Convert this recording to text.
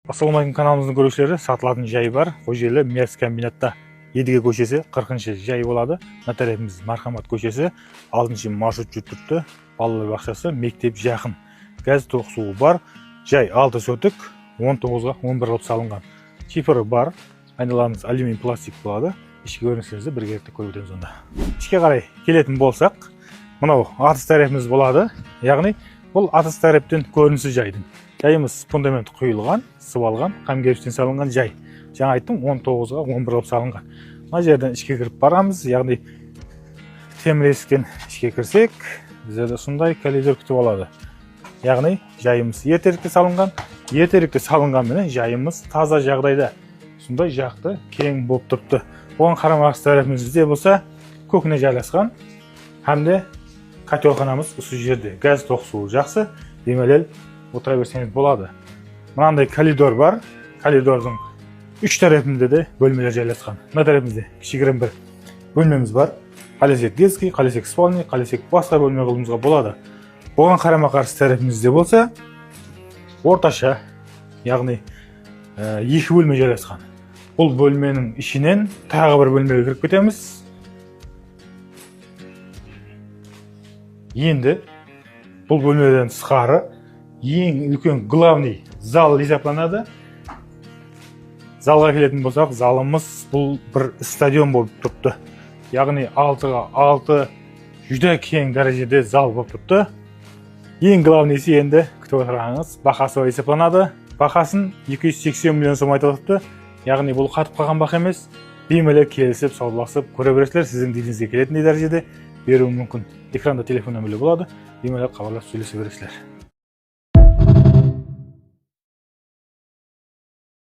Ассалаумағалейкум, каналымыздың көрушілері, сатылатын жай бар. Ол желі Мерс комбинатта Едіге көшесі 40-шы жай болады. Нотариатымыз Мархамат көшесі 6-шы маршрут жүртіпті. Балалар бақшасы, мектеп жақын. Газ тоқ суы бар. Жай 6 сотық, 19-ға 11 қылып салынған. Шифры бар. Айналарымыз алюминий пластик болады. Ішкі көріністеріңізді бір керекті көріп өтеміз онда. Ішке қарай келетін болсақ, мынау атыс тәрепіміз болады. Яғни бұл атыс тәрептен көрінісі жайдың. Жайымыз фундамент құйылған, сыбалған, қамгеріштен салынған жай. Жаңа айттым, 19-ға 11 қылып салынған. Мына жерден ішке кіріп барамыз, яғни темір есіктен ішке кірсек, біздерді сондай коридор күтіп алады. Яғни жайымыз ертеректе салынған, ертеректе салынғанмен жайымыз таза жағдайда. Сондай жақты, кең болып тұрыпты. Оған қарамақшы тәрепімізде болса, көкіне жайласқан, hamda котелханамыз осы жерде. Газ тоқ суы жақсы, демелел отыра берсеңіз болады. Мынандай коридор бар. Коридордың 3 тарапында да бөлмелер жайласқан. Мына тарапымызда кішігірім бір бөлмеміз бар. Қалесек детский, қалесек спальный, қалесек басқа бөлме қылуымызға болады. Оған қарама-қарсы тарапымызда болса, орташа, яғни 2 бөлме жайласқан. Бұл бөлменің ішінен тағы бір бөлмеге кіріп кетеміз. Енді бұл бөлмеден тысқары ең үлкен главный зал есептелінеді. Залға келетін болсақ, залымыз бұл бір стадион болып тұрыпты. Яғни 6-ға 6 жүдә кең дәрежеде зал болып тұрыпты. Ең главныйсы енді күтіп отырғаныңыз бағасы есептелінеді. Бағасын 280 миллион сом айтылыпты. Яғни бұл қатып қалған бақ емес. Беймелер келісіп, саудаласып көре бересіздер. Сіздің деңізге келетін дәрежеде беруі мүмкін. Экранда телефон нөмірі болады. Беймелер хабарласып сөйлесе бересіздер.